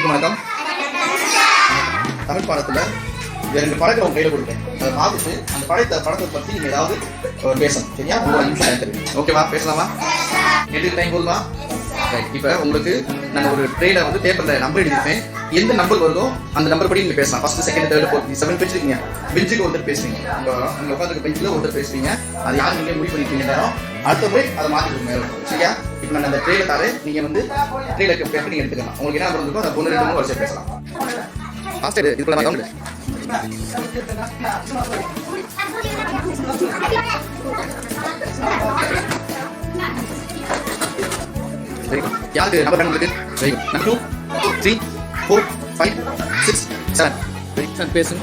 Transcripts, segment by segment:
அனைவருக்கும் வணக்கம். தமிழ் பாடத்தில் 2 படங்களை உங்க கையில் கொடுப்பேன். அதை பார்த்துட்டு அந்த படத்தை பற்றி நீங்கள் ஏதாவது பேசணும். சரியா? 1 நிமிஷம் தெரியும். ஓகேவா? பேசலாமா? எதுக்கு டைம் போதுமா? இப்போ உங்களுக்கு நான் ஒரு ட்ரேல வந்து பேப்பரில் நம்பர் எழுதிருப்பேன். எந்த நம்பர் வருதோ அந்த நம்பர் படி நீங்கள் பேசலாம். First, second, third, fourth 7 page இருக்கீங்க. பெஞ்சுக்கு ஒருத்தர் பேசுறீங்க. நீங்கள் உட்காந்துருக்க பெஞ்சில் ஒருத்தர் பேசுறீங்க. அது யார் நீங்கள் முடிவு பண்ணிட்டீங்க நேரம் அடுத்த போய் அதை மாற்றிட்டு மேலே. சரியா? இப்போ நான் அந்த ட்ரேல தரேன். நீங்கள் வந்து ட்ரேல பேப்பர் நீங்கள் எடுத்துக்கலாம். உங்களுக்கு என்ன நம்பர் இருக்கோ அதை 1 2 3 வரிசை பேசலாம். மாஸ்டர் இதுக்குள்ள நான் கவுண்ட் யாருக்கு நம்பர் வேணும் உங்களுக்கு? Very good. 2 3 4 5 6 7 very good. பேசுங்க.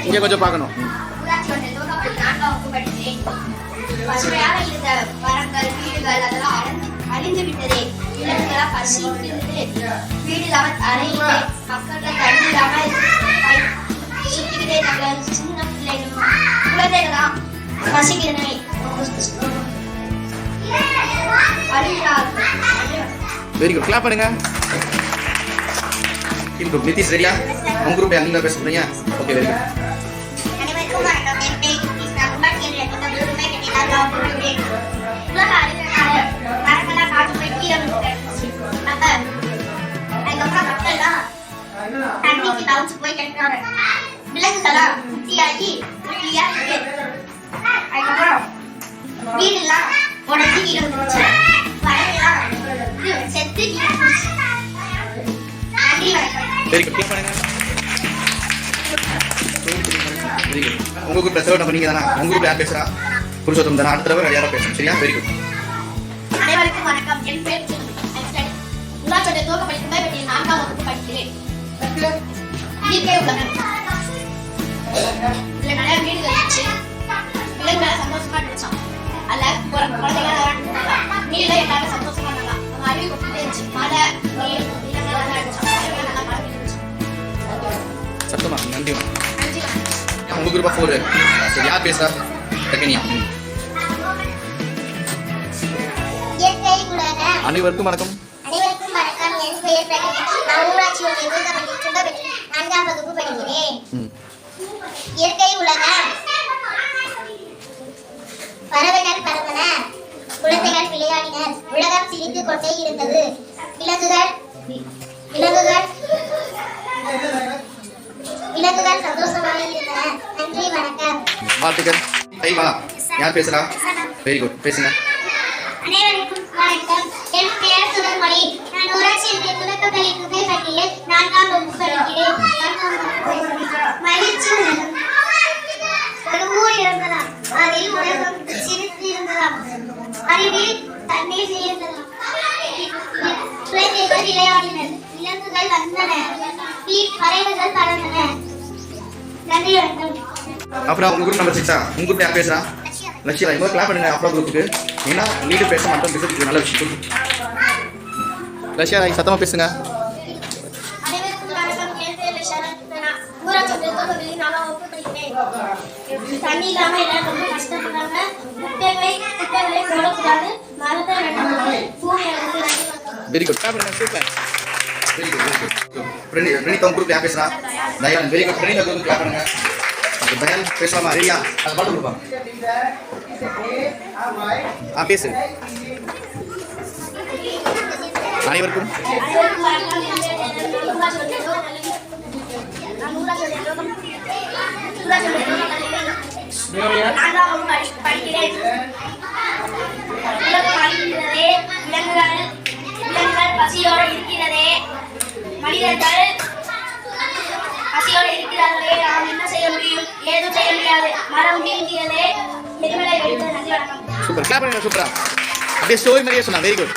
இங்கே கொஞ்சம் பார்க்கணும். பசுமையாக இருந்த மரங்கள், வீடுகள் அதெல்லாம் அழிந்து விட்டதே. விலங்குகளா பசிக்கிறது. வீடு அறையிலே மக்கள் தண்ணி இல்லாமல் சுத்திக்கிட்டே இருக்காங்க. சின்ன பிள்ளைகளும் குழந்தைகளா பசிக்கிறனே வெரி குட். கிளாப் பண்ணுங்க. டீம் குரூப் நிதிஷ் ரெடியா? உங்க குரூப்ல நீங்க பேச போறீங்க. Okay very good. அனைவருக்கும் வணக்கம். என் பேர் நிதிஷ். நான் குமார் கேந்திர குழுமை கட்டினார். உலக அறிவியலாள மரங்களா காட்டு போய் கீழே விழுந்தேன். அதுக்கப்புறம் மக்கள்லாம் தண்ணிக்கு தவிச்சு போய் கட்டினாங்க. விலங்குகளா குட்டியாகி புள்ளியா இருக்கு. அதுக்கப்புறம் வீடெல்லாம் உடஞ்சி கீழே விழுந்துச்சு. பறவைலாம் செத்து கீழே விழுந்துச்சு. நன்றி, வணக்கம். Very good. கிளாப் பண்ணுங்க. Very good. உங்க குரூப்ல தேர்ட் நம்பர் நீங்க தானா? உங்க குரூப்ல யார் பேசுறா? புருஷோத்தம் தானா? அடுத்த தடவை யாரா பேசணும். சரியா? Very good. அனைவருக்கும் வணக்கம். என் பேர் உள்ளாட்சி துவக்க படிக்கும் போது 4ஆம் வகுப்பு படிக்கிறேன். இயற்கை உலகம். இதுல நிறைய வீடுகள் இருந்துச்சு. விலங்குகளை சந்தோஷமா இருந்துச்சான். அதுல குழந்தைகள் நீர்ல எல்லாரும் சந்தோஷமா இருந்தாங்க. அவங்க அருவி கொட்டிட்டே இருந்துச்சு. மழை, நீர், விலங்குகள் இருந்துச்சு. நல்லா மழை இருந்துச்சு. சத்தமா நன்றி. நன்றி. உங்க குரூப் 4 சரி யார் பேசுறா? தக்கனியா. இயற்கை உலகம். அனைவருக்கும் வணக்கம். அனைவருக்கும் வணக்கம். என் பெயர் பிரகதி. நான் ஊராட்சி ஒன்றிய துவக்கப்பள்ளி 4ஆம் வகுப்பு படிக்கிறேன். இயற்கை உலகம். பறவைகள் பறந்தன. குழந்தைகள் விளையாடினர். உலகம் சிரித்துக் கொண்டே இருந்தது. விலங்குகள் சந்தோஷமாக இருந்தன. நன்றி, வணக்கம். வாழ்த்துக்கள். ஐவா யார் பேசுறா? Very good. பேசுங்க. அனைவருக்கும் வணக்கம். என் பெயர் சுதன்மொழி. நான் ஊராட்சி ஒன்றிய துவக்கப்பள்ளி குப்பைப்பட்டியில் 4ஆம் வகுப்பு படிக்கிறேன். மகிழ்ச்சி உலகம். ஒரு ஊர் இருந்ததாம். அதில் உலகம் சிரித்து இருந்ததாம். அருவியில் தண்ணீர் இருந்ததாம். குழந்தைகள் விளையாடினர். விலங்குகள் வந்தன. பறவைகள் பறந்தன. நன்றி, வணக்கம். அப்புறம் உங்க குரூப் நம்பர் 6 உங்க குரூப்ல யார் பேசுறா? லட்சியா. இப்போ கிளாப் பண்ணுங்க அப்புறம் குரூப்புக்கு. ஏன்னா லீடு பேச மாட்டோம். பேசுறதுக்கு நல்ல விஷயம். லட்சியா சத்தமா பேசுங்க. அனைவருக்கும் வணக்கம். என் பேர் லட்சணா. ஊராட்சி ஒன்றிய துவக்கப்பள்ளி 4ஆம் வகுப்பு படிக்கிறேன். தண்ணி இல்லாம எல்லாரும் ரொம்ப கஷ்டப்படுறாங்க. குப்பைகளை போடக்கூடாது. மரத்தை நடணும். Bhoomi very good. கிளாப் பண்ணுங்க. Super. Very good. Very good. Pranitha உங்க குரூப்ல யார் பேசுறா? Dhyan. Very good. Pranitha group clap பண்ணுங்க. தயான் பேசலாமா? ரெடியா? அது பாட்டு கொடுப்பாங்க. பேசு. அனைவருக்கும் விலங்குகள் பசியோடு இருக்கிறதே. மனிதர்கள் பசியோடு இருக்கிறார்களே. நாம் என்ன செய்ய முடியும்? ஏதும் செய்ய முடியாது. மரம் வீழ்கிறதே. எரிமலை வெடித்தது. நன்றி, வணக்கம். சூப்பர். கிளாப் பண்ணுங்க. சூப்பரா. அப்படியே ஸ்டோரி மாதிரியே சொன்னா. Very good.